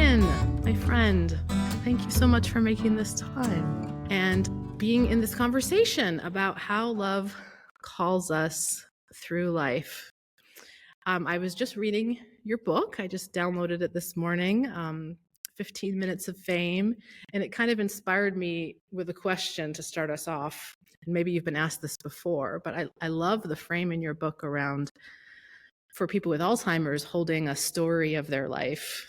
Tryn, my friend, thank you so much for making this time and being in this conversation about how love calls us through life. I was just reading your book. I just downloaded it this morning, 15 Minutes of Fame, and it kind of inspired me with a question to start us off. And maybe you've been asked this before, but I love the frame in your book around, for people with Alzheimer's, holding a story of their life,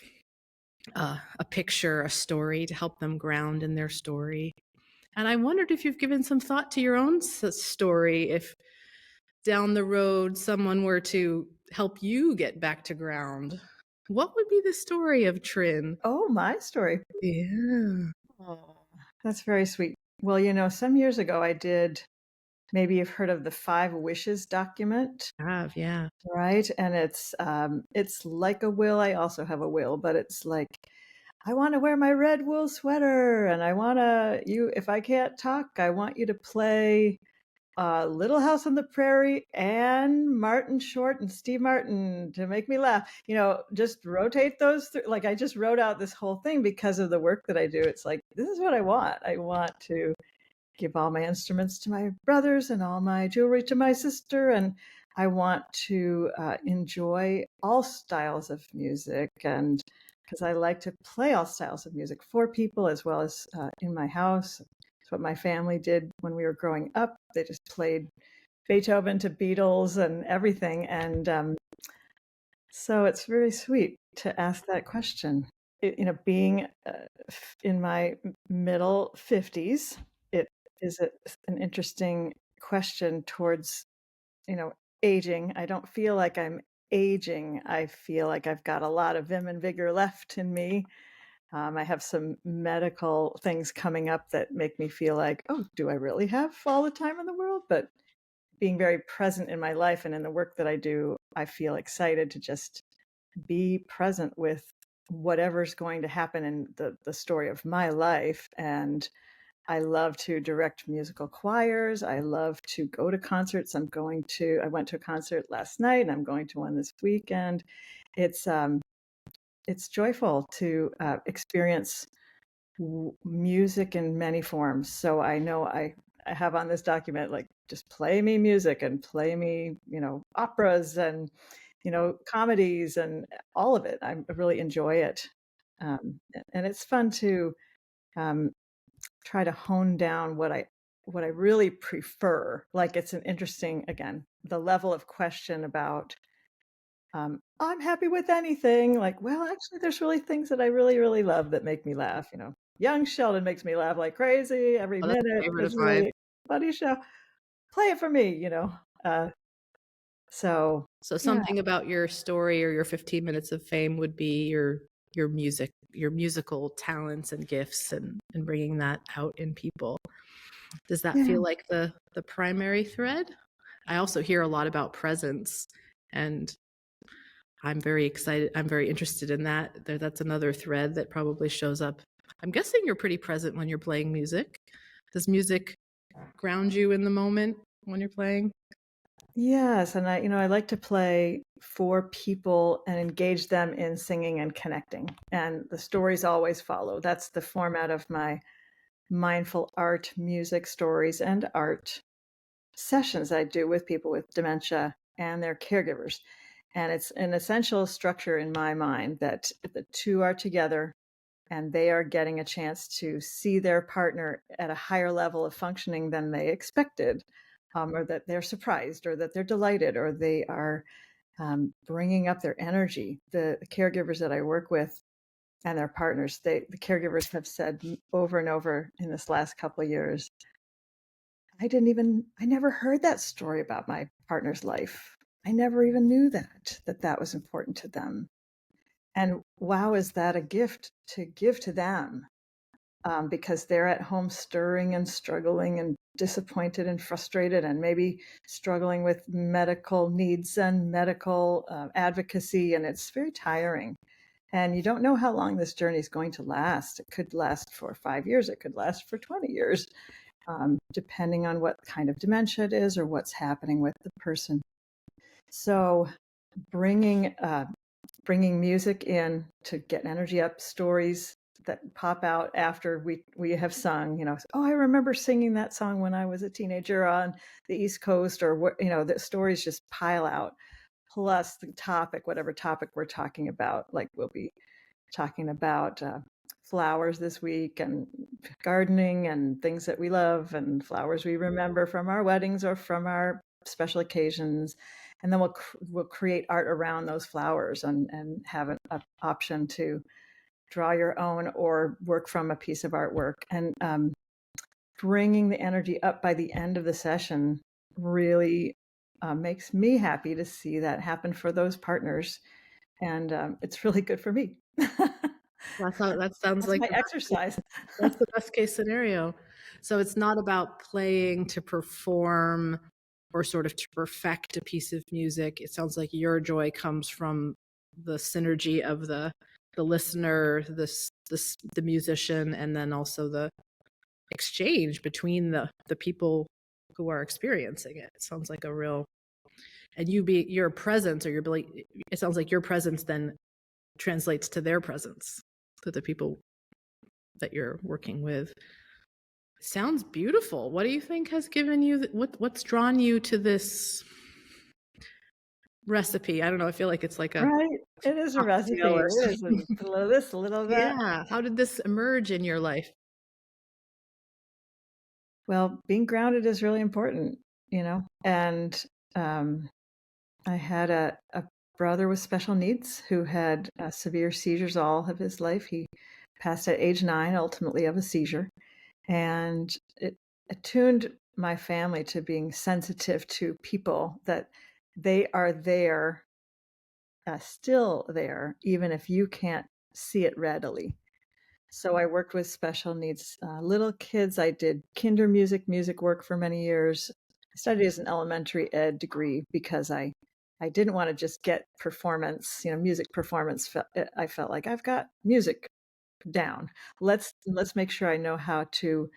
a picture, a story to help them ground in their story. And I wondered if you've given some thought to your own story, if down the road someone were to help you get back to ground. What would be the story of Tryn? Oh, my story. Yeah. Oh, that's very sweet. Well, some years ago I did, maybe you've heard of the 5 Wishes document, Yeah. right? And it's like a will. I also have a will, but it's like, I want to wear my red wool sweater, and if I can't talk, I want you to play Little House on the Prairie and Martin Short and Steve Martin to make me laugh. Just rotate those. Like, I just wrote out this whole thing because of the work that I do. It's like, this is what I want. I want to give all my instruments to my brothers and all my jewelry to my sister. And I want to enjoy all styles of music. And because I like to play all styles of music for people as well as in my house. It's what my family did when we were growing up. They just played Beethoven to Beatles and everything. And so it's very sweet to ask that question. Being in my middle 50s, it is an interesting question towards, aging. I don't feel like I'm aging. I feel like I've got a lot of vim and vigor left in me. I have some medical things coming up that make me feel like, oh, do I really have all the time in the world? But being very present in my life and in the work that I do, I feel excited to just be present with whatever's going to happen in the story of my life. And I love to direct musical choirs. I love to go to concerts. I went to a concert last night and I'm going to one this weekend. It's joyful to experience music in many forms. So I know I have on this document, like, just play me music and play me, operas and, comedies and all of it. I really enjoy it. And it's fun to try to hone down what I really prefer. Like, it's an interesting, again, the level of question about I'm happy with anything. Like, well, actually, there's really things that I really, really love that make me laugh. Young Sheldon makes me laugh like crazy every Oh, that's a minute. favorite of It's mine. really a funny show. Play it for me. Uh, so So yeah, something about your story or your 15 minutes of fame would be your music, your musical talents and gifts, and bringing that out in people. Does that yeah, feel like the primary thread? I also hear a lot about presence, and I'm very excited. I'm very interested in that. That's another thread that probably shows up. I'm guessing you're pretty present when you're playing music. Does music ground you in the moment when you're playing? yes. And I like to play for people and engage them in singing and connecting. And the stories always follow. That's the format of my mindful art, music stories, and art sessions I do with people with dementia and their caregivers. And it's an essential structure in my mind that the two are together and they are getting a chance to see their partner at a higher level of functioning than they expected, or that they're surprised, or that they're delighted, or they are bringing up their energy. The caregivers that I work with and their partners, the caregivers have said over and over in this last couple of years, I never heard that story about my partner's life. I never even knew that was important to them. And wow, is that a gift to give to them? Because they're at home stirring and struggling and disappointed and frustrated and maybe struggling with medical needs and medical advocacy. And it's very tiring. And you don't know how long this journey is going to last. It could last for 5 years. It could last for 20 years. Depending on what kind of dementia it is or what's happening with the person. So bringing bringing music in to get energy up, stories that pop out after we have sung, oh, I remember singing that song when I was a teenager on the East Coast, or what, the stories just pile out. Plus the topic, whatever topic we're talking about, like we'll be talking about flowers this week, and gardening, and things that we love, and flowers we remember from our weddings or from our special occasions. And then we'll create art around those flowers, and have an option to draw your own or work from a piece of artwork. And bringing the energy up by the end of the session really makes me happy to see that happen for those partners. And it's really good for me. That sounds That's like my exercise. that's the best case scenario. So it's not about playing to perform or sort of to perfect a piece of music. It sounds like your joy comes from the synergy of the listener, the musician, and then also the exchange between the people who are experiencing it. It sounds like a real, and your presence, or your ability, it sounds like your presence then translates to their presence, to the people that you're working with. Sounds beautiful. What do you think has given you what's drawn you to this recipe? I don't know. I feel like it's like a Right. It is a recipe. or It is a little of this, a little of that. yeah. How did this emerge in your life? Well, being grounded is really important, and I had a brother with special needs who had severe seizures all of his life. He passed at age 9, ultimately, of a seizure. And it attuned my family to being sensitive to people, that they are there, still there, even if you can't see it readily. So I worked with special needs little kids. I did kinder music work for many years. I studied as an elementary ed degree because I didn't want to just get performance, music performance. I felt like I've got music down. Let's make sure I know how to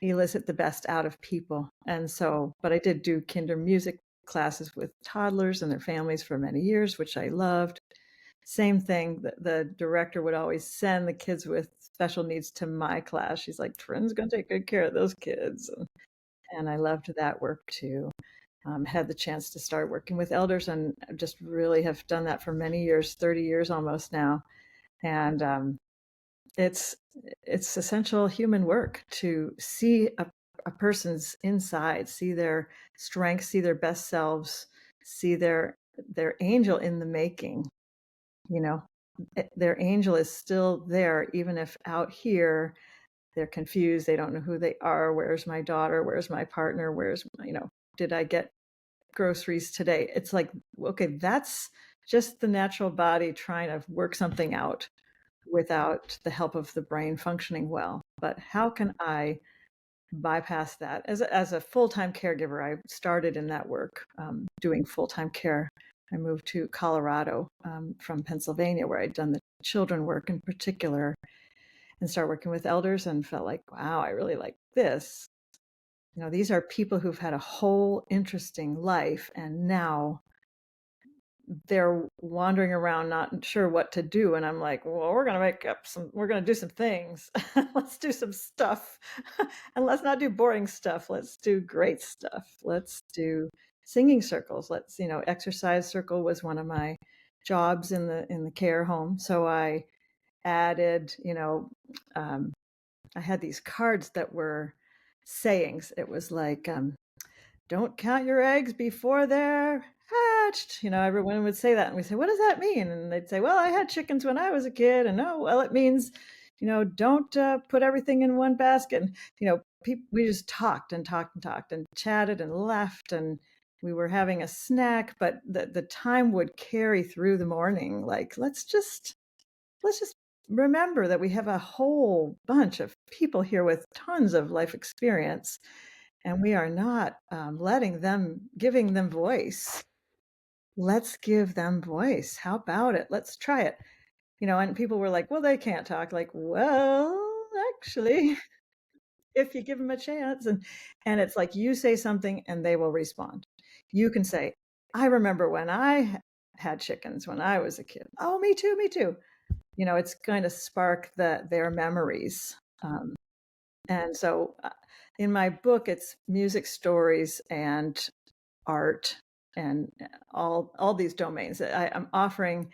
elicit the best out of people. And so, but I did do kinder music classes with toddlers and their families for many years, which I loved. Same thing, the director would always send the kids with special needs to my class. She's like, Tryn's going to take good care of those kids. And I loved that work too. Had the chance to start working with elders, and just really have done that for many years, 30 years almost now. And it's essential human work to see a person's inside, see their strengths, see their best selves, see their angel in the making. Their angel is still there, even if out here they're confused, they don't know who they are. Where's my daughter? Where's my partner? Where's, did I get groceries today? It's like, okay, that's just the natural body trying to work something out without the help of the brain functioning well. But how can I bypass that? As a full-time caregiver, I started in that work, doing full-time care. I moved to Colorado from Pennsylvania, where I'd done the children work in particular, and started working with elders, and felt like, wow, I really like this. These are people who've had a whole interesting life, and now they're wandering around not sure what to do. And I'm like, well, we're going to do some things. Let's do some stuff. And let's not do boring stuff. Let's do great stuff. Let's do singing circles. Exercise circle was one of my jobs in the care home. So I added, I had these cards that were sayings. It was like, don't count your eggs before they're hatched. Everyone would say that, and we say, what does that mean? And they'd say, well, I had chickens when I was a kid. And oh, well, it means, don't put everything in one basket. And, we just talked and chatted and laughed, and we were having a snack, but the time would carry through the morning. Like, let's just remember that we have a whole bunch of people here with tons of life experience, and we are not giving them voice. Let's give them voice. How about it? Let's try it. And people were like, well, they can't talk. Like, well, actually, if you give them a chance, and it's like, you say something and they will respond. You can say, I remember when I had chickens when I was a kid. Oh, me too, me too. It's going to spark their memories. And so in my book, it's music, stories, and art, and all these domains. I'm offering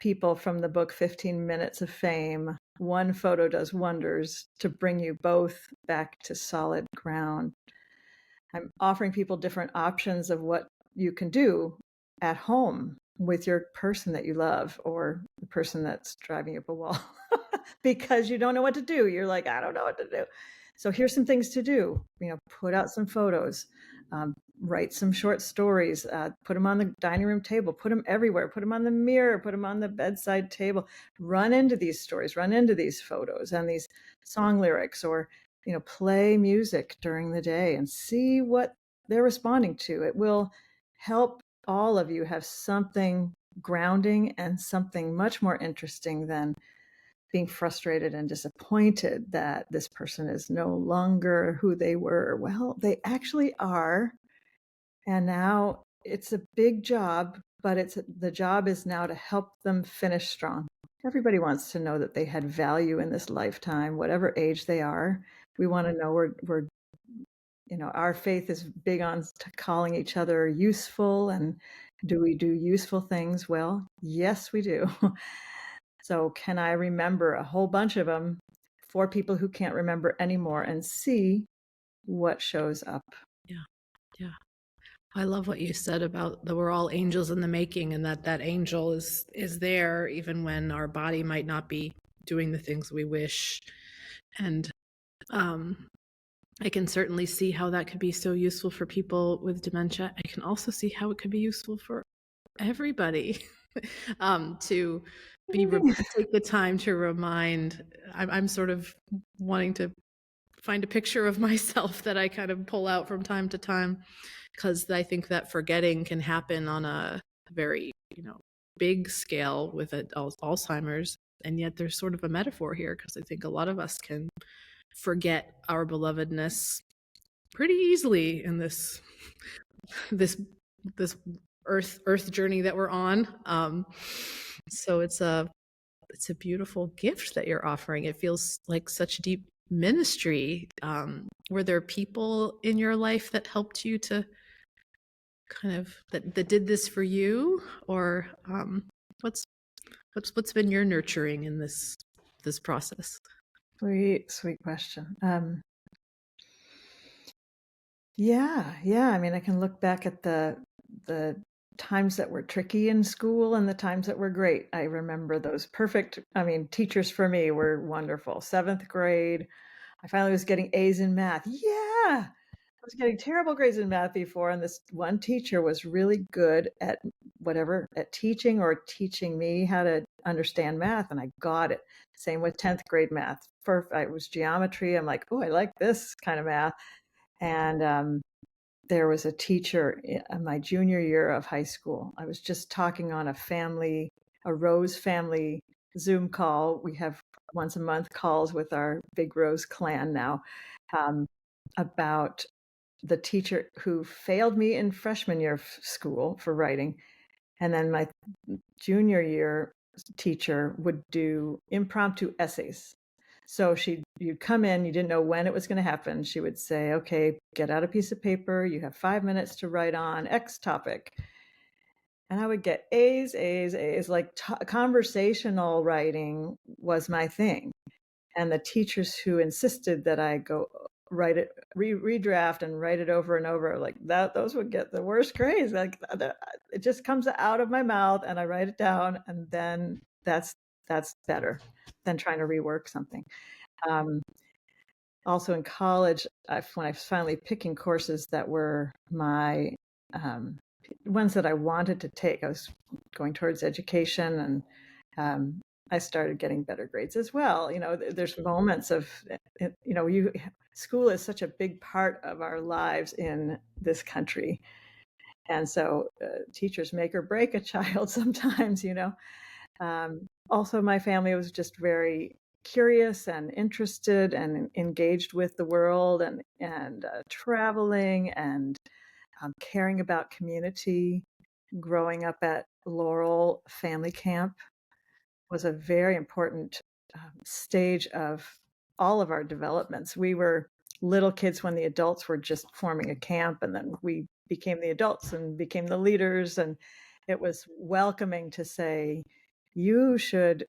people from the book 15 Minutes of Fame, One Photo Does Wonders, to bring you both back to solid ground. I'm offering people different options of what you can do at home with your person that you love, or the person that's driving you up a wall because you don't know what to do. You're like, I don't know what to do. So here's some things to do. Put out some photos, write some short stories, put them on the dining room table, put them everywhere, put them on the mirror, put them on the bedside table. Run into these stories, run into these photos and these song lyrics, or play music during the day and see what they're responding to. It will help all of you have something grounding and something much more interesting than being frustrated and disappointed that this person is no longer who they were. Well, they actually are. And now it's a big job, but the job is now to help them finish strong. Everybody wants to know that they had value in this lifetime, whatever age they are. We want to know we're our faith is big on calling each other useful. And do we do useful things? Well, yes, we do. So can I remember a whole bunch of them for people who can't remember anymore, and see what shows up? Yeah. Yeah. I love what you said about that we're all angels in the making, and that angel is there even when our body might not be doing the things we wish. And I can certainly see how that could be so useful for people with dementia. I can also see how it could be useful for everybody to take the time to remind. I'm sort of wanting to find a picture of myself that I kind of pull out from time to time, because I think that forgetting can happen on a very, big scale with Alzheimer's. And yet there's sort of a metaphor here, because I think a lot of us can forget our belovedness pretty easily in this earth journey that we're on. So it's a beautiful gift that you're offering. It feels like such deep ministry. Were there people in your life that helped you to kind of that did this for you, or what's been your nurturing in this process? Sweet question. Yeah. I mean, I can look back at the times that were tricky in school and the times that were great. I remember those teachers for me were wonderful. 7th grade, I finally was getting A's in math. Yeah. I was getting terrible grades in math before, and this one teacher was really good at teaching me how to understand math, and I got it. Same with 10th grade math. It was geometry. I'm like, oh, I like this kind of math. And there was a teacher in my junior year of high school. I was just talking on a Rose family Zoom call. We have once a month calls with our big Rose clan now, about the teacher who failed me in freshman year of school for writing. And then my junior year teacher would do impromptu essays. So you'd come in, you didn't know when it was going to happen. She would say, okay, get out a piece of paper. You have 5 minutes to write on X topic. And I would get A's. Like conversational writing was my thing. And the teachers who insisted that I go write it, redraft and write it over and over, like that, those would get the worst grades. Like it just comes out of my mouth and I write it down, and then that's better than trying to rework something. Also in college, when I was finally picking courses that were my ones that I wanted to take, I was going towards education, and I started getting better grades as well. There's moments of, school is such a big part of our lives in this country. And so teachers make or break a child sometimes. Also, my family was just very curious and interested and engaged with the world, and traveling and caring about community. Growing up at Laurel Family Camp was a very important stage of all of our developments. We were little kids when the adults were just forming a camp, and then we became the adults and became the leaders. And it was welcoming to say, you should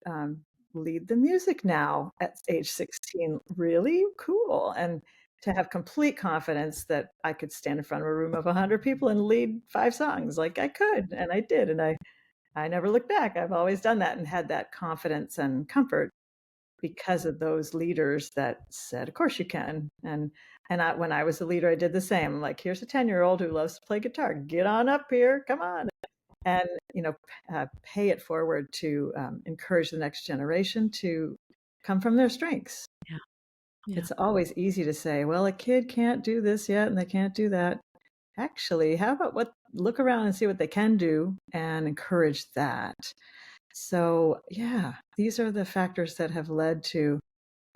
lead the music now at age 16. Really cool. And to have complete confidence that I could stand in front of a room of 100 people and lead 5 songs, like I could, and I did. And I never looked back. I've always done that and had that confidence and comfort because of those leaders that said, "Of course you can." When I was a leader, I did the same. I'm like, "Here's a 10-year-old who loves to play guitar. Get on up here. Come on." And, pay it forward to encourage the next generation to come from their strengths. Yeah. Yeah. It's always easy to say, "Well, a kid can't do this yet and they can't do that." Actually, how about look around and see what they can do and encourage that. So, yeah, these are the factors that have led to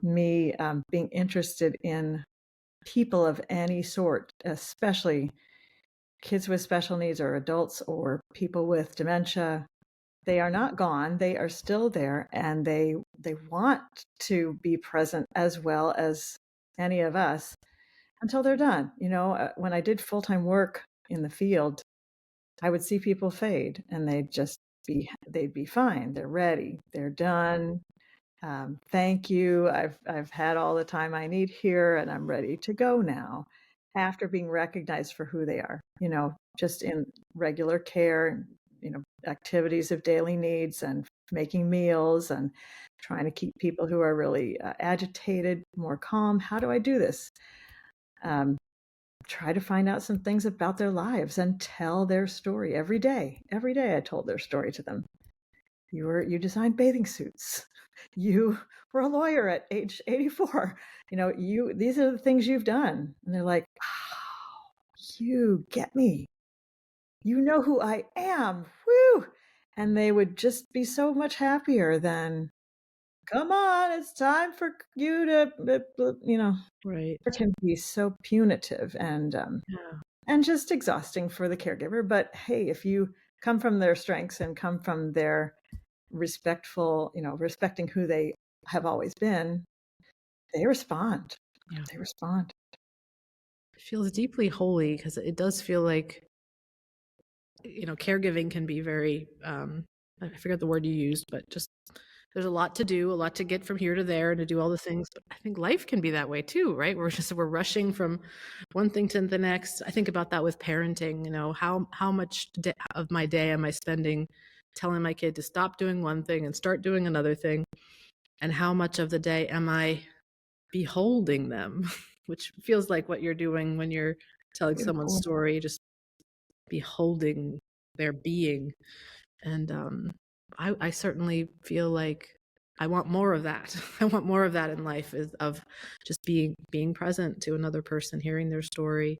me being interested in people of any sort, especially kids with special needs or adults or people with dementia. They are not gone. They are still there, and they want to be present as well as any of us until they're done. When I did full-time work in the field, I would see people fade and they'd be fine. They're ready. They're done. Thank you. I've had all the time I need here and I'm ready to go now after being recognized for who they are, just in regular care, activities of daily needs and making meals and trying to keep people who are really agitated more calm. How do I do this? Try to find out some things about their lives and tell their story every day. Every day I told their story to them. You designed bathing suits. You were a lawyer at age 84. These are the things you've done. And they're like, "Oh, you get me. You know who I am." Woo! And they would just be so much happier than, "Come on, it's time for you to. Right. It can be so punitive Yeah. and just exhausting for the caregiver. But hey, if you come from their strengths and come from their respecting who they have always been, they respond. Yeah. They respond. It feels deeply holy because it does feel like, caregiving can be very, I forget the word you used, but just there's a lot to do, a lot to get from here to there and to do all the things. But I think life can be that way too, right? We're rushing from one thing to the next. I think about that with parenting, how much of my day am I spending telling my kid to stop doing one thing and start doing another thing? And how much of the day am I beholding them, which feels like what you're doing when you're telling someone's Beautiful. story, just beholding their being. And I certainly feel like I want more of that. I want more of that in life, is of just being present to another person, hearing their story.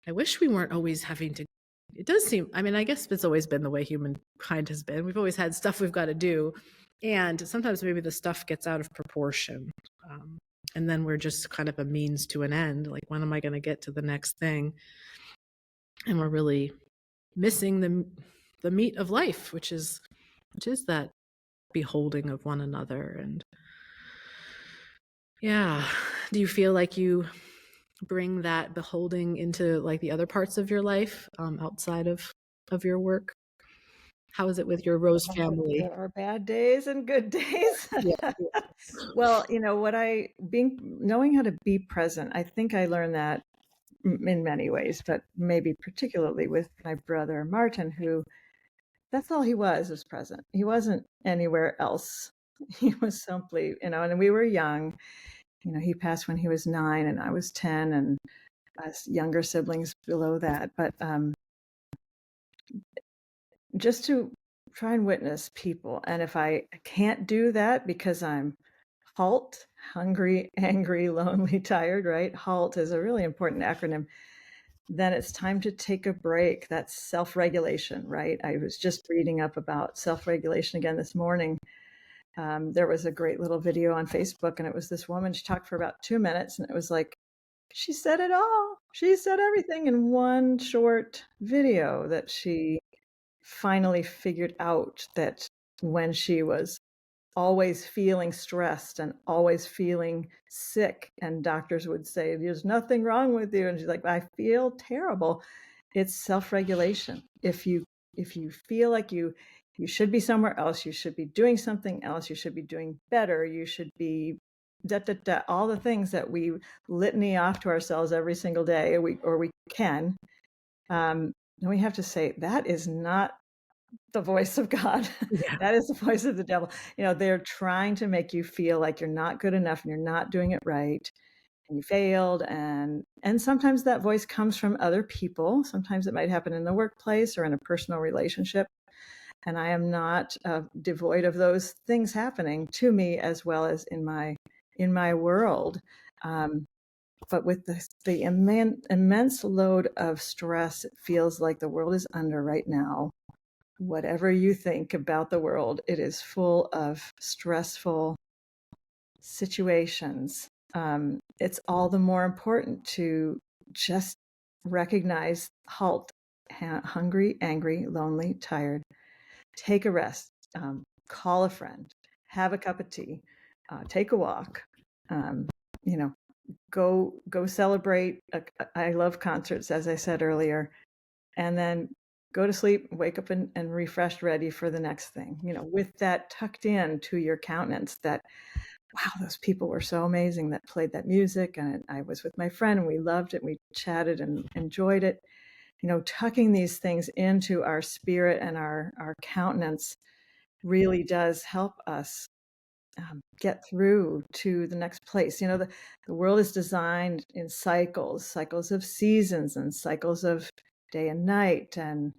I wish we weren't always having to. It does seem, I mean, I guess it's always been the way humankind has been. We've always had stuff we've got to do. And sometimes maybe the stuff gets out of proportion. And then we're just kind of a means to an end. Like, when am I going to get to the next thing? And we're really missing the meat of life, which is that beholding of one another. And yeah, do you feel like you bring that beholding into like the other parts of your life, outside of your work? How is it with your Rose family? There are bad days and good days. Yeah. Well, knowing how to be present, I think I learned that in many ways, but maybe particularly with my brother Martin, who that's all he was present. He wasn't anywhere else. He was simply, and we were young. He passed when he was 9 and I was 10, and us younger siblings below that. But just to try and witness people. And if I can't do that because I'm HALT, hungry, angry, lonely, tired, right? HALT is a really important acronym. Then it's time to take a break. That's self-regulation, right? I was just reading up about self-regulation again this morning. There was a great little video on Facebook, and it was this woman. She talked for about 2 minutes, and it was like, she said it all. She said everything in one short video that she finally figured out that when she was always feeling stressed and always feeling sick, and doctors would say, "There's nothing wrong with you," and she's like, "I feel terrible." It's self-regulation. If you feel like you should be somewhere else, you should be doing something else, you should be doing better, you should be da da da, all the things that we litany off to ourselves every single day, we can, then we have to say, that is not the voice of God. Yeah. That is the voice of the devil. They're trying to make you feel like you're not good enough and you're not doing it right and you failed, and sometimes that voice comes from other people. Sometimes it might happen in the workplace or in a personal relationship, and I am not devoid of those things happening to me as well as in my world. But with the immense load of stress it feels like the world is under right now, whatever you think about the world, it is full of stressful situations. It's all the more important to just recognize, halt, hungry, angry, lonely, tired, take a rest, call a friend, have a cup of tea, take a walk, um, you know, go celebrate. I love concerts, as I said earlier, and then go to sleep, wake up and refreshed, ready for the next thing, with that tucked in to your countenance that, wow, those people were so amazing that played that music. And I was with my friend and we loved it. We chatted and enjoyed it. Tucking these things into our spirit and our countenance really does help us get through to the next place. The world is designed in cycles of seasons and cycles of day and night, and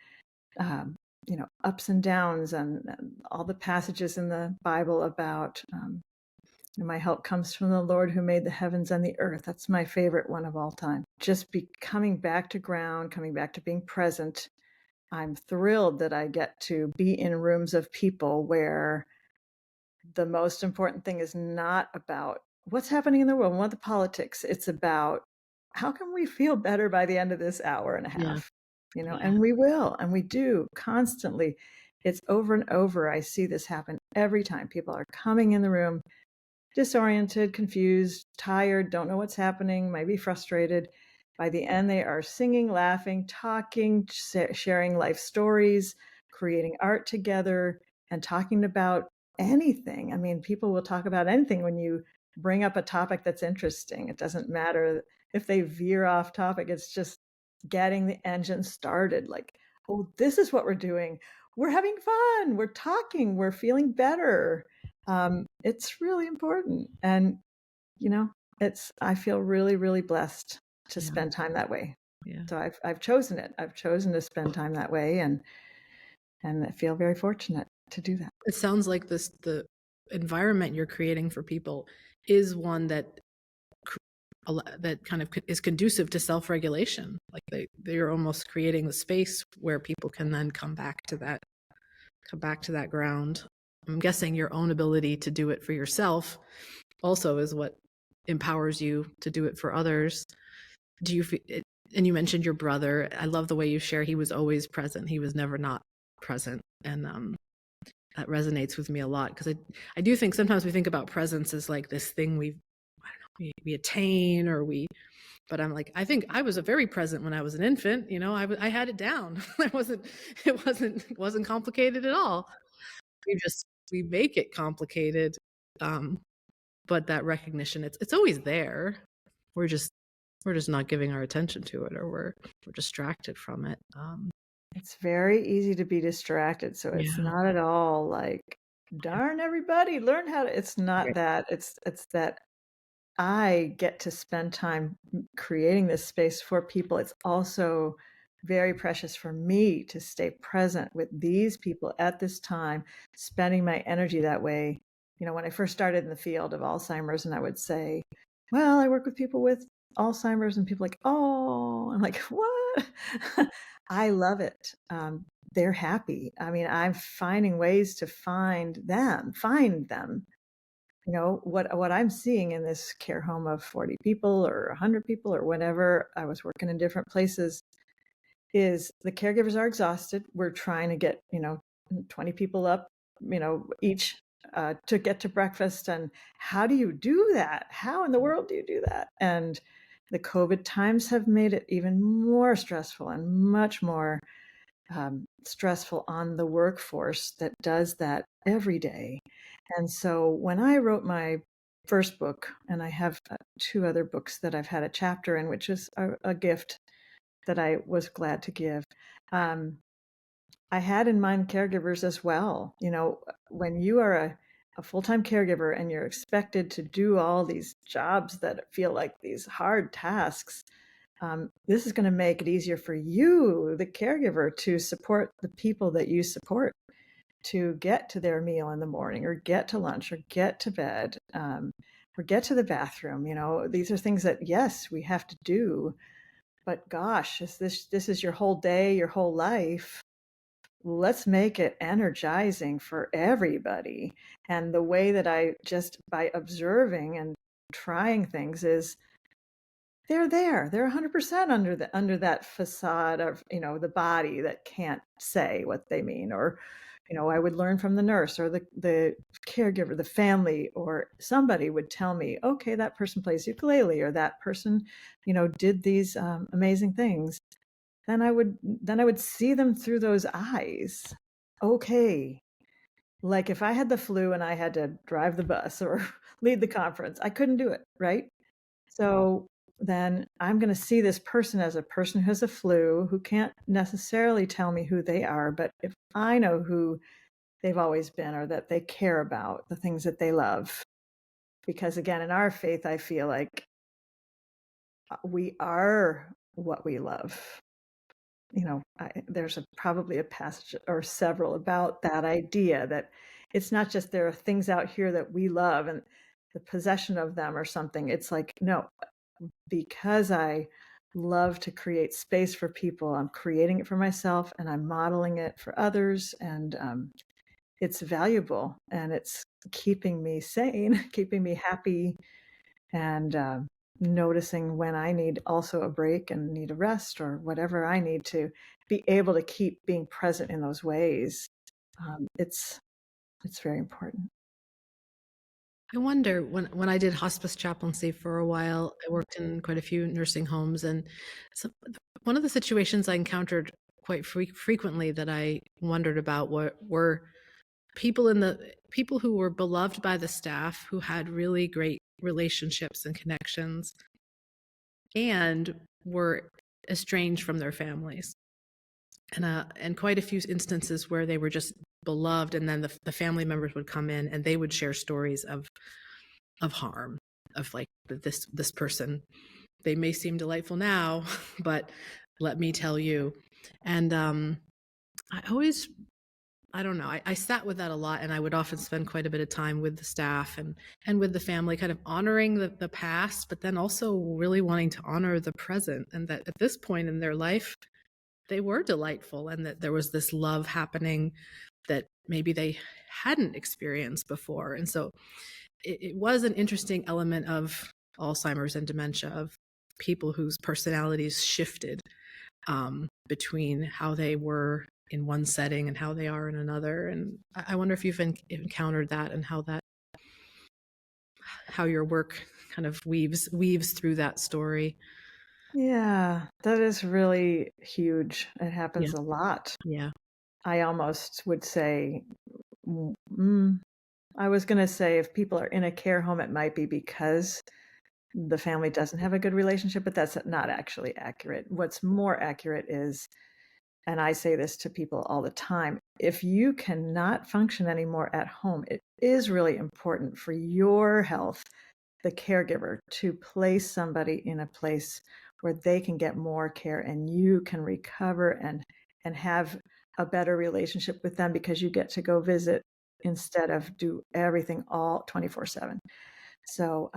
ups and downs, and all the passages in the Bible about my help comes from the Lord who made the heavens and the earth. That's my favorite one of all time. Just be coming back to ground, coming back to being present. I'm thrilled that I get to be in rooms of people where the most important thing is not about what's happening in the world, what the politics. It's about how can we feel better by the end of this hour and a Yeah. half, Yeah. and we will, and we do constantly. It's over and over. I see this happen every time. People are coming in the room disoriented, confused, tired, don't know what's happening, might be frustrated. By the end, they are singing, laughing, talking, sharing life stories, creating art together, and talking about anything. I mean, people will talk about anything when you bring up a topic that's interesting. It doesn't matter if they veer off topic, it's just getting the engine started. Like, oh, this is what we're doing. We're having fun. We're talking. We're feeling better. It's really important. And, I feel really, really blessed to Yeah. spend time that way. Yeah. So I've chosen it. I've chosen to spend time that way, and I feel very fortunate to do that. It sounds like the environment you're creating for people is one that kind of is conducive to self-regulation. Like they're almost creating the space where people can then come back to that ground. I'm guessing your own ability to do it for yourself also is what empowers you to do it for others. And you mentioned your brother. I love the way you share. He was always present. He was never not present. And that resonates with me a lot, because I do think sometimes we think about presence as like this thing we attain, but I'm like, I think I was a very present when I was an infant. I had it down. It wasn't complicated at all. We make it complicated. But that recognition, it's always there. We're just not giving our attention to it, or we're distracted from it. It's very easy to be distracted. So it's Yeah. not at all like, darn everybody, learn how to. It's not that. It's that I get to spend time creating this space for people. It's also very precious for me to stay present with these people at this time, spending my energy that way. When I first started in the field of Alzheimer's, and I would say, well, I work with people with Alzheimer's, and people like, oh, I'm like, what? I love it. They're happy. I mean, I'm finding ways to find them. What I'm seeing in this care home of 40 people or 100 people or whatever, I was working in different places, is the caregivers are exhausted. We're trying to get, 20 people up, each to get to breakfast. And how do you do that? How in the world do you do that? And the COVID times have made it even more stressful and much more stressful on the workforce that does that every day. And so when I wrote my first book, and I have two other books that I've had a chapter in, which is a gift that I was glad to give. I had in mind caregivers as well. When you are a full-time caregiver and you're expected to do all these jobs that feel like these hard tasks, this is going to make it easier for you, the caregiver, to support the people that you support, to get to their meal in the morning or get to lunch or get to bed, or get to the bathroom. These are things that, yes, we have to do. But gosh, this is your whole day, your whole life. Let's make it energizing for everybody. And the way that I just by observing and trying things is they're there. They're 100% under that facade of, the body that can't say what they mean. Or, I would learn from the nurse or the caregiver, the family, or somebody would tell me, okay, that person plays ukulele, or that person, did these amazing things. Then I would see them through those eyes. Okay. Like if I had the flu and I had to drive the bus or lead the conference, I couldn't do it, right? So then I'm going to see this person as a person who has a flu, who can't necessarily tell me who they are. But if I know who they've always been or that they care about, the things that they love, because again, in our faith, I feel like we are what we love. There's probably a passage or several about that idea that it's not just there are things out here that we love and the possession of them or something. It's like, no, because I love to create space for people, I'm creating it for myself and I'm modeling it for others. And it's valuable and it's keeping me sane, keeping me happy, and noticing when I need also a break and need a rest or whatever I need to be able to keep being present in those ways. It's very important. I wonder, when I did hospice chaplaincy for a while, I worked in quite a few nursing homes, and so one of the situations I encountered quite frequently that I wondered about were people who were beloved by the staff, who had really great relationships and connections, and were estranged from their families. And quite a few instances where they were just beloved, and then the family members would come in and they would share stories of harm, of like this person, they may seem delightful now, but let me tell you. And I don't know, I sat with that a lot, and I would often spend quite a bit of time with the staff and with the family, kind of honoring the past, but then also really wanting to honor the present, and that at this point in their life they were delightful, and that there was this love happening that maybe they hadn't experienced before. And so it was an interesting element of Alzheimer's and dementia, of people whose personalities shifted between how they were in one setting and how they are in another. And I wonder if you've encountered that, and how your work kind of weaves through that story. Yeah, that is really huge. It Yeah. happens a lot. Yeah. I almost would say, I was going to say if people are in a care home, it might be because the family doesn't have a good relationship, but that's not actually accurate. What's more accurate is, and I say this to people all the time, if you cannot function anymore at home, it is really important for your health, the caregiver, to place somebody in a place where they can get more care and you can recover and have a better relationship with them, because you get to go visit instead of do everything all 24/7. So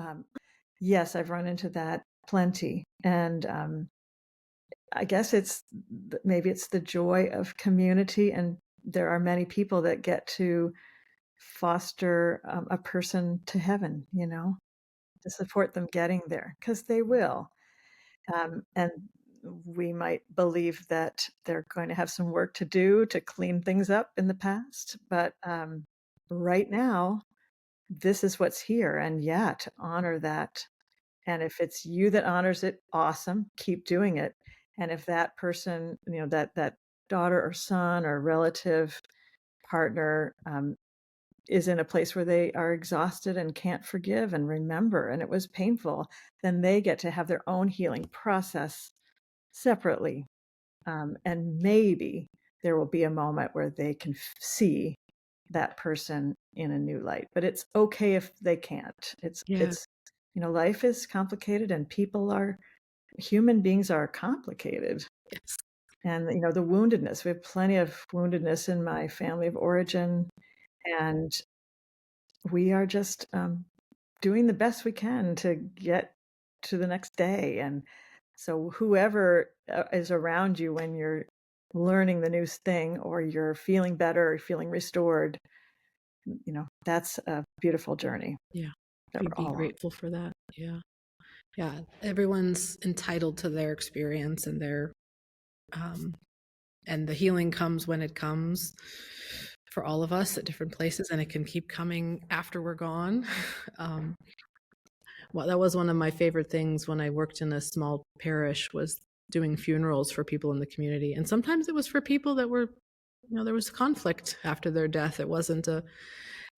yes, I've run into that plenty. And I guess maybe it's the joy of community, and there are many people that get to foster a person to heaven, to support them getting there, because they will. And we might believe that they're going to have some work to do to clean things up in the past, but right now, this is what's here, and yeah, to honor that. And if it's you that honors it, awesome, keep doing it. And if that person, that daughter or son or relative, partner, is in a place where they are exhausted and can't forgive and remember, and it was painful, then they get to have their own healing process separately. And maybe there will be a moment where they can see that person in a new light. But it's okay if they can't. Yeah. Life is complicated, and human beings are complicated. Yes. And the woundedness, we have plenty of woundedness in my family of origin, and we are just doing the best we can to get to the next day. And so whoever is around you when you're learning the new thing, or you're feeling better or feeling restored, that's a beautiful journey Yeah. that we're Be all on. grateful for that. Yeah. Yeah. Everyone's entitled to their experience and and the healing comes when it comes for all of us at different places, and it can keep coming after we're gone. Um, well, that was one of my favorite things when I worked in a small parish, was doing funerals for people in the community. And sometimes it was for people that were, there was conflict after their death. It wasn't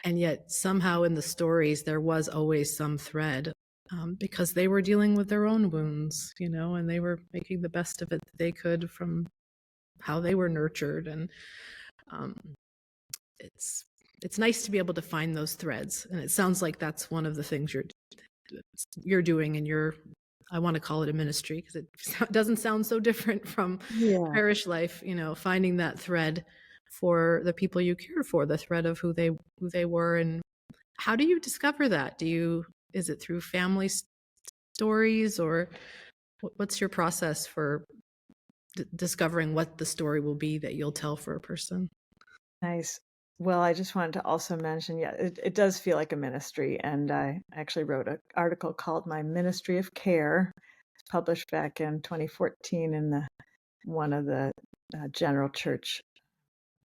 and yet somehow in the stories, there was always some thread, because they were dealing with their own wounds, and they were making the best of it that they could from how they were nurtured. And um, it's nice to be able to find those threads. And it sounds like that's one of the things you're doing in your, I want to call it a ministry, because it doesn't sound so different from Yeah. parish life, finding that thread for the people you cared for, the thread of who they were. And how do you discover that? Is it through family stories, or what's your process for discovering what the story will be that you'll tell for a person? Nice. Well, I just wanted to also mention, yeah, it does feel like a ministry. And I actually wrote an article called My Ministry of Care. It's published back in 2014 in one of the General Church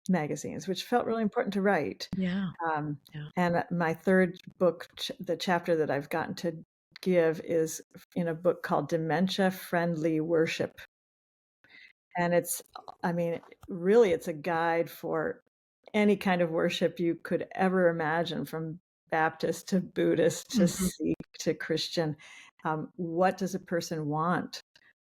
magazines, which felt really important to write. Yeah. Um, Yeah. and my third book, the chapter that I've gotten to give, is in a book called Dementia Friendly Worship. And really, it's a guide for any kind of worship you could ever imagine, from Baptist to Buddhist to Mhm. Sikh to Christian. What does a person want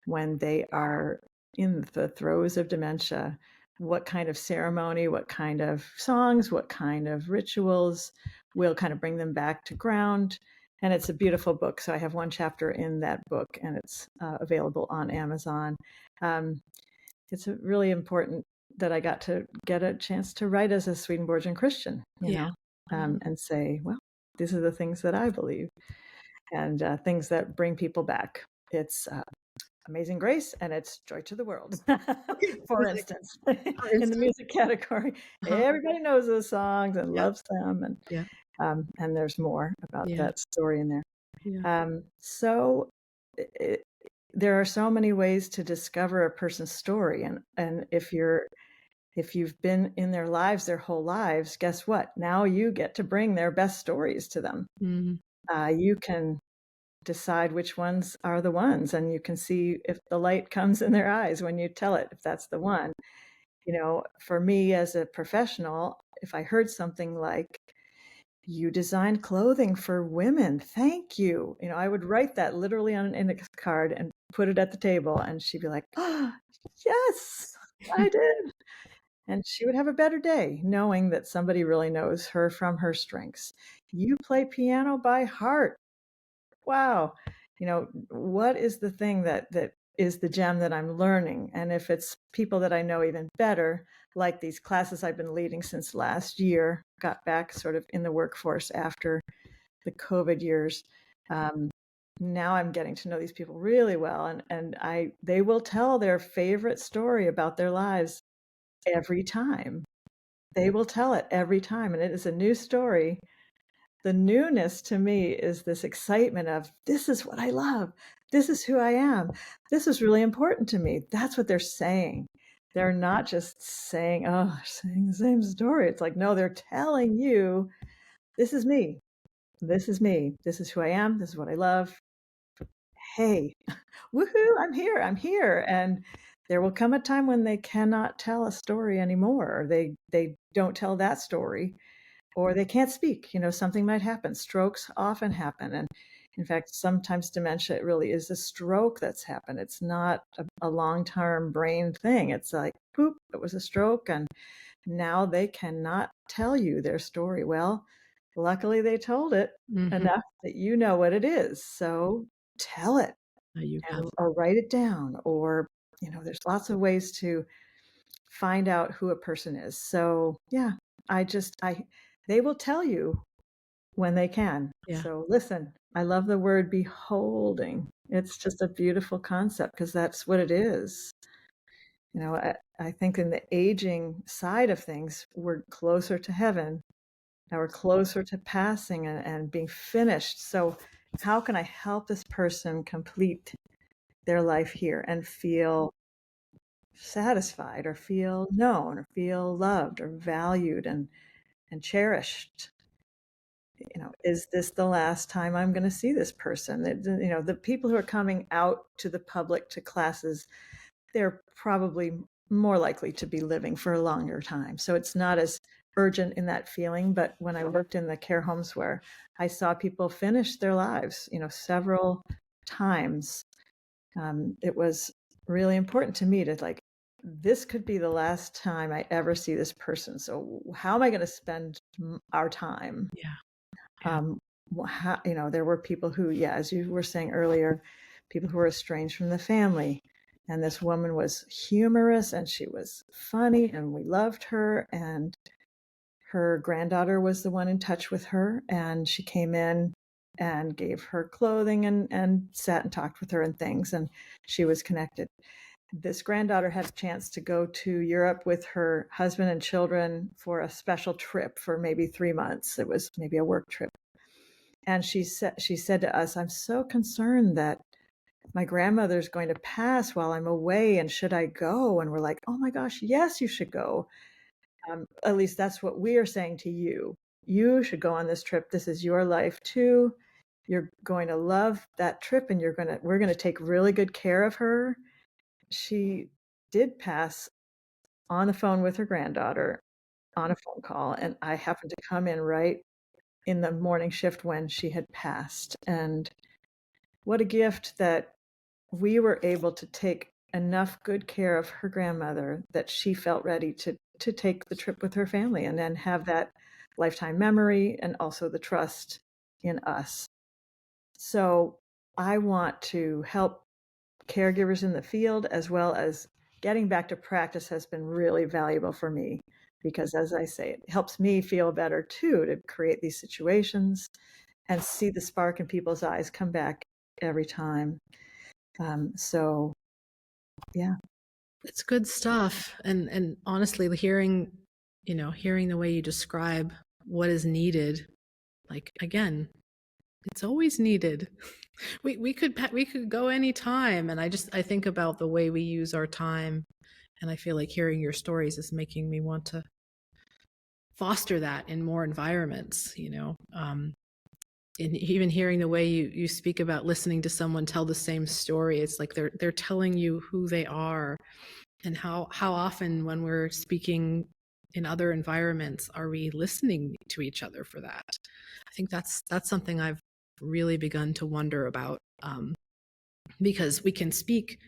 when they are in the throes of dementia? What kind of ceremony, what kind of songs, what kind of rituals will kind of bring them back to ground? And it's a beautiful book. So I have one chapter in that book, and it's available on Amazon. Um, it's really important that I got to get a chance to write as a Swedenborgian Christian, Yeah. Yeah. and say, well, these are the things that I believe, and things that bring people back. It's Amazing Grace, and it's Joy to the World, for Music, instance, for in the instance. music category. Uh-huh. Everybody knows those songs and Yeah. loves them, Yeah. and there's more about Yeah. that story in there. Yeah. So it, there are so many ways to discover a person's story, and if you've been in their lives their whole lives, guess what? Now you get to bring their best stories to them. Mhm. You can decide which ones are the ones, and you can see if the light comes in their eyes when you tell it, if that's the one. For me as a professional, if I heard something like, "You designed clothing for women, thank you," I would write that literally on an index card and put it at the table, and she'd be like, "Oh, yes, I did." And she would have a better day knowing that somebody really knows her from her strengths. "You play piano by heart. Wow." What is the thing that is the gem that I'm learning? And if it's people that I know even better, like these classes I've been leading since last year, got back sort of in the workforce after the COVID years. Um, Now I'm getting to know these people really well, and they will tell their favorite story about their lives every time. They will tell it every time, and it is a new story. the newness to me is this excitement of, this is what I love. This is who I am. This is really important to me. That's what they're saying. They're not just saying, oh, saying the same story. It's like, no, they're telling you, this is me. This is me. This is who I am. This is what I love. Hey, woohoo, I'm here. I'm here. And there will come a time when they cannot tell a story anymore. They don't tell that story, or they can't speak. Something might happen. Strokes often happen. And in fact, sometimes dementia really is a stroke that's happened. It's not a long-term brain thing. It's like, poop, it was a stroke. And now they cannot tell you their story. Well, luckily they told it enough that you know what it is. So tell it, You have. or write it down, or, there's lots of ways to find out who a person is. So yeah, they will tell you when they can. Yeah. So listen, I love the word beholding. It's just a beautiful concept, because that's what it is. I think in the aging side of things, we're closer to heaven. Now we're closer to passing and being finished. So how can I help this person complete their life here and feel satisfied, or feel known, or feel loved, or valued, and cherished? Is this the last time I'm going to see this person? The people who are coming out to the public, to classes, they're probably more likely to be living for a longer time. So it's not as urgent in that feeling. But when I worked in the care homes where I saw people finish their lives, several times, it was really important to me to, like, this could be the last time I ever see this person. So how am I going to spend our time? Yeah. There were people who, as you were saying earlier, people who were estranged from the family. And this woman was humorous, and she was funny, and we loved her. And her granddaughter was the one in touch with her. And she came in and gave her clothing, and sat and talked with her and things. And she was connected. This granddaughter had a chance to go to Europe with her husband and children for a special trip for maybe 3 months. It was maybe a work trip. And she said to us, I'm so concerned that my grandmother's going to pass while I'm away, and should I go? And we're like, oh my gosh, yes, you should go. At least that's what we are saying to you. You should go on this trip. This is your life too. You're going to love that trip, and we're going to take really good care of her. She did pass on the phone with her granddaughter on a phone call, and I happened to come in right in the morning shift when she had passed. And what a gift that we were able to take enough good care of her grandmother that she felt ready to take the trip with her family, and then have that lifetime memory, and also the trust in us. So I want to help caregivers in the field, as well as getting back to practice has been really valuable for me, because, as I say, it helps me feel better too, to create these situations and see the spark in people's eyes come back every time. So yeah, It's good stuff. And honestly, hearing the way you describe what is needed, like, again, it's always needed. We could go any time, and I think about the way we use our time, and I feel like hearing your stories is making me want to foster that in more environments. And even hearing the way you speak about listening to someone tell the same story, it's like they're telling you who they are. And how often, when we're speaking in other environments, are we listening to each other for that? I think that's something I've really begun to wonder about, because we can speak,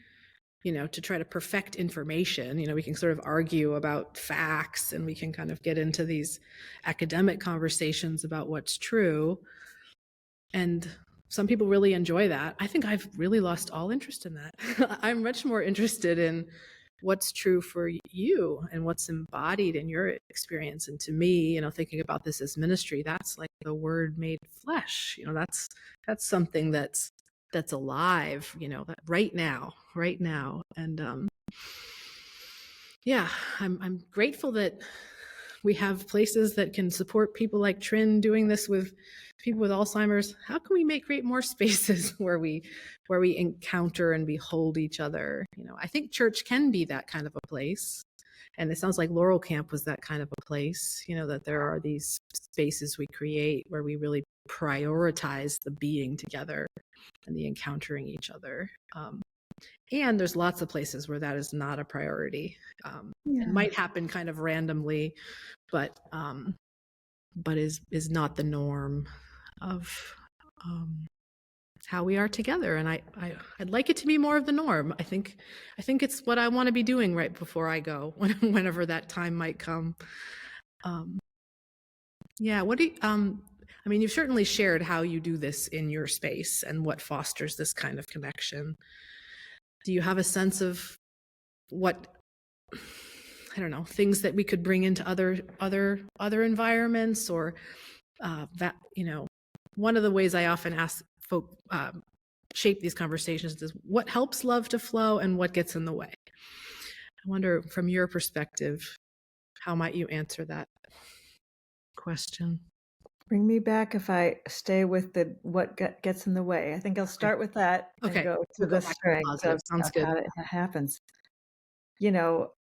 to try to perfect information. We can sort of argue about facts, and we can kind of get into these academic conversations about what's true. And some people really enjoy that. I think I've really lost all interest in that. I'm much more interested in what's true for you and what's embodied in your experience. And to me, thinking about this as ministry, that's like the word made flesh. That's something that's alive, that right now. And yeah, I'm grateful that we have places that can support people like Tryn doing this with people with Alzheimer's. How can we create more spaces where we encounter and behold each other? I think church can be that kind of a place. And it sounds like Laurel Camp was that kind of a place, that there are these spaces we create where we really prioritize the being together and the encountering each other. And there's lots of places where that is not a priority. It might happen kind of randomly, but is not the norm of how we are together. And I'd like it to be more of the norm. I think it's what I want to be doing right before I go, whenever that time might come. What do you, you've certainly shared how you do this in your space and what fosters this kind of connection. Do you have a sense of what, I don't know, things that we could bring into other environments, or that, one of the ways I often ask folk shape these conversations is what helps love to flow and what gets in the way. I wonder, from your perspective, how might you answer that question? Bring me back if I stay with what gets in the way. I think I'll start with that and go to the strength of how it happens.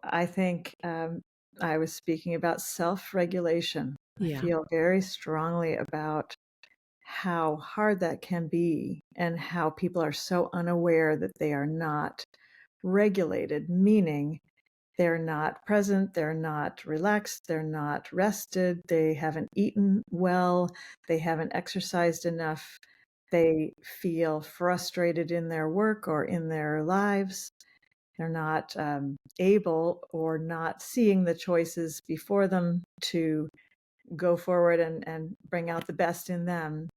I think I was speaking about self-regulation. I feel very strongly about how hard that can be and how people are so unaware that they are not regulated, meaning they're not present, they're not relaxed, they're not rested, they haven't eaten well, they haven't exercised enough, they feel frustrated in their work or in their lives. They're not able or not seeing the choices before them to go forward and bring out the best in them.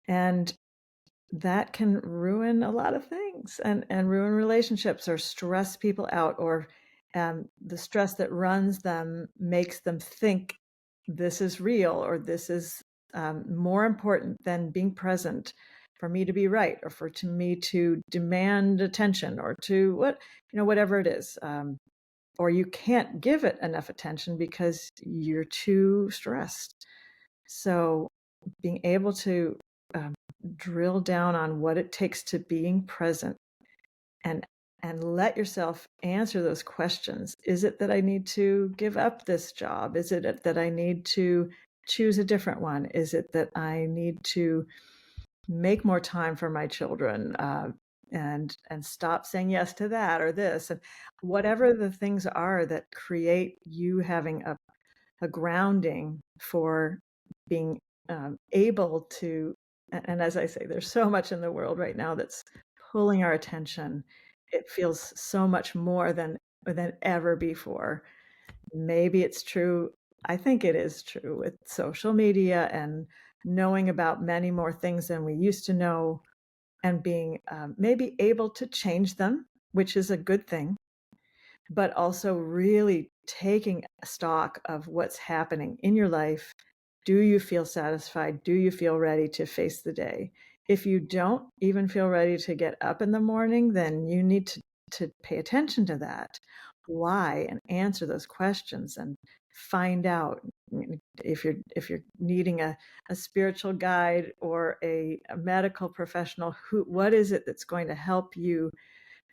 And that can ruin a lot of things and ruin relationships or stress people out, or the stress that runs them makes them think this is real, or this is more important than being present for me to be right, or to me to demand attention, or to whatever it is. Or you can't give it enough attention because you're too stressed. So being able to drill down on what it takes to being present and let yourself answer those questions. Is it that I need to give up this job? Is it that I need to choose a different one? Is it that I need to make more time for my children and stop saying yes to that or this? And whatever the things are that create you having a grounding for being able to, and as I say, there's so much in the world right now that's pulling our attention. It feels so much more than ever before. Maybe it's true. I think it is true with social media and knowing about many more things than we used to know, and being maybe able to change them, which is a good thing, but also really taking stock of what's happening in your life. Do you feel satisfied? Do you feel ready to face the day? If you don't even feel ready to get up in the morning, then you need to pay attention to that. Why? And answer those questions and find out if you're needing a spiritual guide or a medical professional, what is it that's going to help you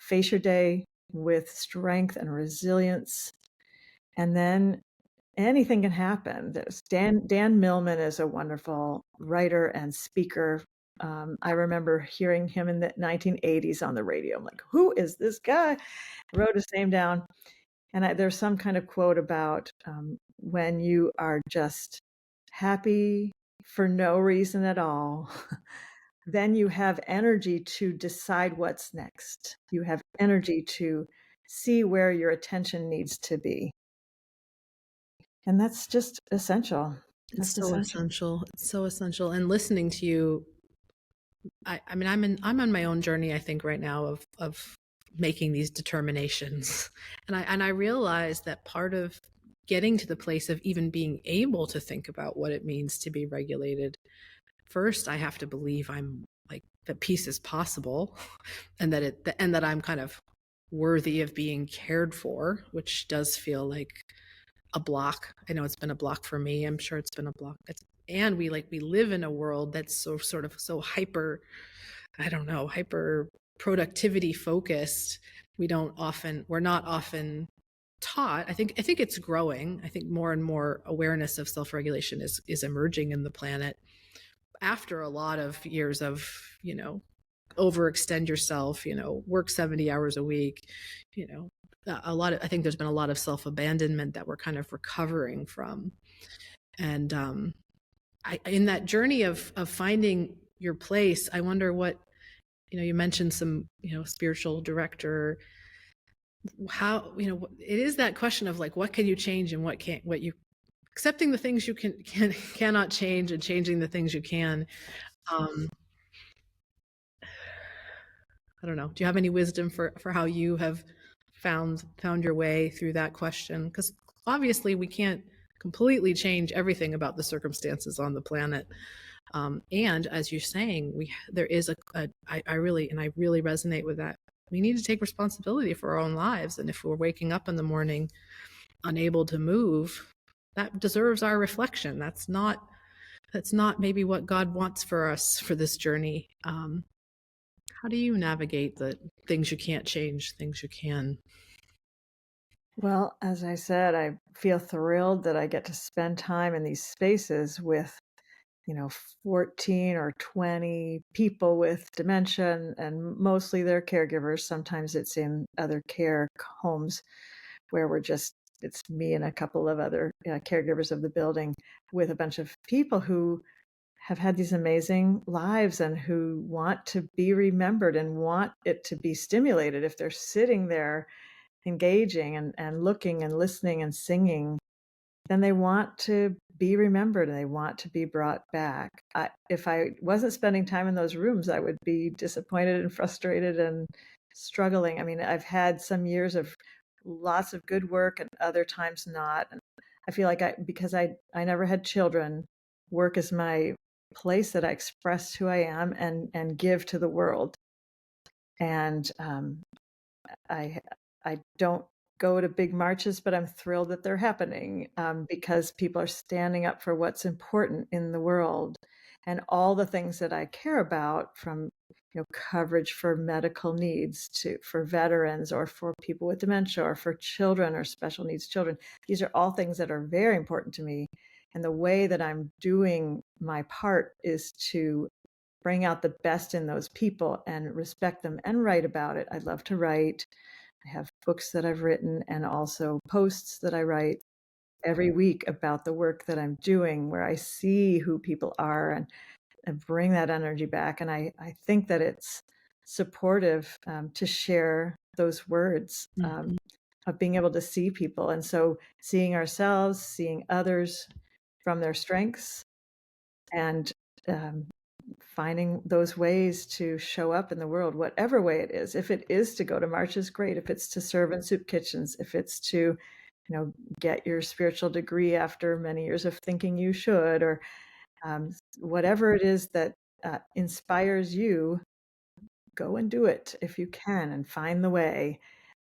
face your day with strength and resilience. And then anything can happen. There's Dan Millman is a wonderful writer and speaker. I remember hearing him in the 1980s on the radio. I'm like, who is this guy? I wrote his name down. And there's some kind of quote about when you are just happy for no reason at all, then you have energy to decide what's next. You have energy to see where your attention needs to be. And that's just essential. It's so essential. It's so essential. And listening to you, I'm on my own journey, I think, right now of making these determinations. And I realize that part of getting to the place of even being able to think about what it means to be regulated, first I have to believe I'm like that peace is possible, and that I'm kind of worthy of being cared for, which does feel like a block. I know it's been a block for me. I'm sure it's been a block. And we live in a world that's so sort of so hyper, I don't know, hyper productivity focused. We're not often taught. I think it's growing. I think more and more awareness of self-regulation is emerging in the planet after a lot of years of, overextend yourself, work 70 hours a week, I think there's been a lot of self-abandonment that we're kind of recovering from. And in that journey of finding your place, I wonder what, you mentioned some, spiritual director, how, it is that question of like, what can you change and what can't, what you, accepting the things you cannot change and changing the things you can. I don't know. Do you have any wisdom for how you have found your way through that question? Because obviously we can't completely change everything about the circumstances on the planet. And as you're saying, there is I really resonate with that. We need to take responsibility for our own lives. And if we're waking up in the morning unable to move, that deserves our reflection. That's not maybe what God wants for us for this journey. How do you navigate the things you can't change, things you can? Well, as I said, I feel thrilled that I get to spend time in these spaces with, 14 or 20 people with dementia and mostly their caregivers. Sometimes it's in other care homes where it's me and a couple of other caregivers of the building with a bunch of people who have had these amazing lives and who want to be remembered and want it to be stimulated. If they're sitting there engaging and looking and listening and singing, then they want to be remembered and they want to be brought back. If I wasn't spending time in those rooms, I would be disappointed and frustrated and struggling. I mean, I've had some years of lots of good work and other times not. And I feel like because I never had children, work is my place that I express who I am and give to the world. And I don't go to big marches, but I'm thrilled that they're happening because people are standing up for what's important in the world, and all the things that I care about, from coverage for medical needs for veterans or for people with dementia or for children or special needs children. These are all things that are very important to me. And the way that I'm doing my part is to bring out the best in those people and respect them and write about it. I love to write. I have books that I've written and also posts that I write every week about the work that I'm doing, where I see who people are and bring that energy back. And I think that it's supportive to share those words of being able to see people. And so seeing ourselves, seeing others from their strengths, and finding those ways to show up in the world, whatever way it is. If it is to go to marches, great. If it's to serve in soup kitchens, if it's to, get your spiritual degree after many years of thinking you should, or whatever it is that inspires you, go and do it if you can, and find the way,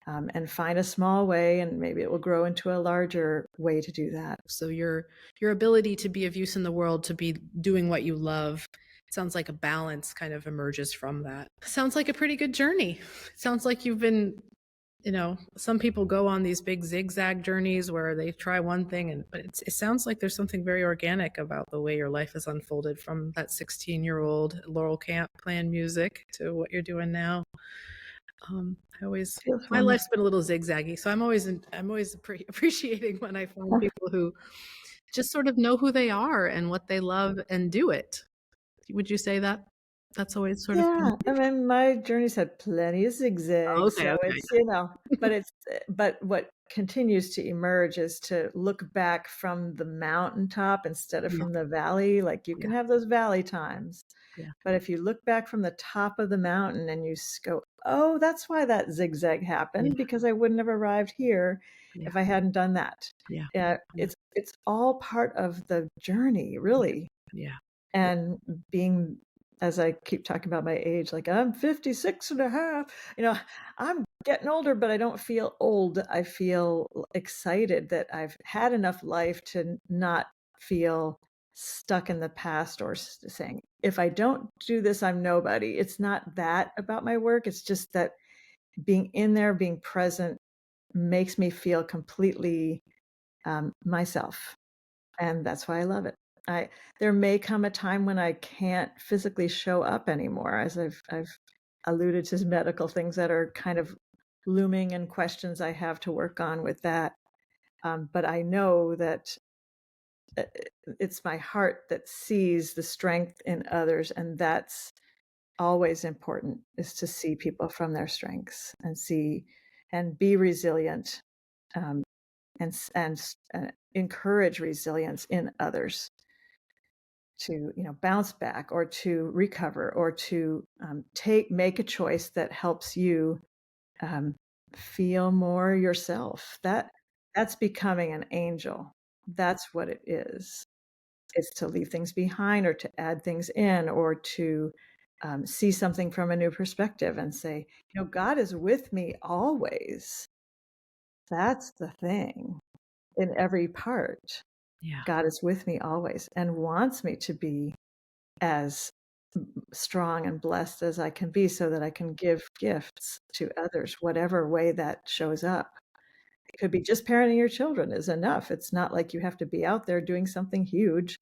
and find a small way, and maybe it will grow into a larger way to do that. So your ability to be of use in the world, to be doing what you love, sounds like a balance kind of emerges from that. Sounds like a pretty good journey. Sounds like you've been, some people go on these big zigzag journeys where they try one thing, but it sounds like there's something very organic about the way your life has unfolded, from that 16-year-old Laurel Camp playing music to what you're doing now. My life's been a little zigzaggy, so I'm always appreciating when I find people who just sort of know who they are and what they love and do it. Would you say that that's always sort of? Yeah, I mean, my journey's had plenty of zigzags, Okay. it's but what continues to emerge is to look back from the mountaintop instead of Yeah. from the valley. Like, you can have those valley times, Yeah. but if you look back from the top of the mountain and you go, oh, that's why that zigzag happened, because I wouldn't have arrived here if I hadn't done that. Yeah. It's all part of the journey, really. Yeah. And being as I keep talking about my age, like, I'm 56 and a half. I'm getting older, but I don't feel old. I feel excited that I've had enough life to not feel stuck in the past or saying, if I don't do this, I'm nobody. It's not that about my work. It's just that being in there, being present makes me feel completely myself. And that's why I love it. I There may come a time when I can't physically show up anymore, as I've alluded to medical things that are kind of looming and questions I have to work on with that. But I know that uh, it's my heart that sees the strength in others, and that's always important, is to see people from their strengths and see and be resilient, um, and encourage resilience in others to bounce back or to recover or to make a choice that helps you um, feel more yourself. That's becoming an angel. That's what it is. It's to leave things behind or to add things in or to see something from a new perspective and say, God is with me always. That's the thing in every part. Yeah. God is with me always and wants me to be as strong and blessed as I can be so that I can give gifts to others, whatever way that shows up. It could be just parenting your children is enough. It's not like you have to be out there doing something huge.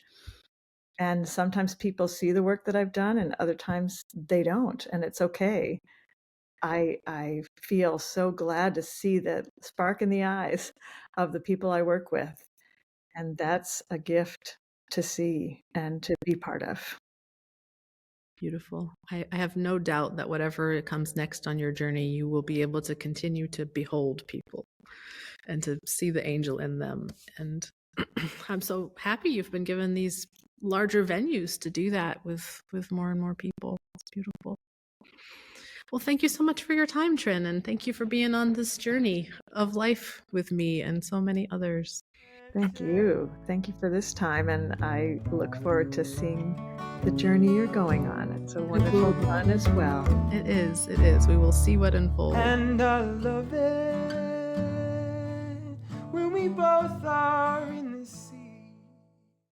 And sometimes people see the work that I've done and other times they don't, and it's okay. I feel so glad to see the spark in the eyes of the people I work with, and that's a gift to see and to be part of. Beautiful. I have no doubt that whatever comes next on your journey, you will be able to continue to behold people and to see the angel in them. And I'm so happy you've been given these larger venues to do that with more and more people. It's beautiful. Well, thank you so much for your time, Tryn, and thank you for being on this journey of life with me and so many others. Thank you. Thank you for this time, and I look forward to seeing the journey you're going on. It's a wonderful fun as well. It is. It is. We will see what unfolds. And I love it when we both are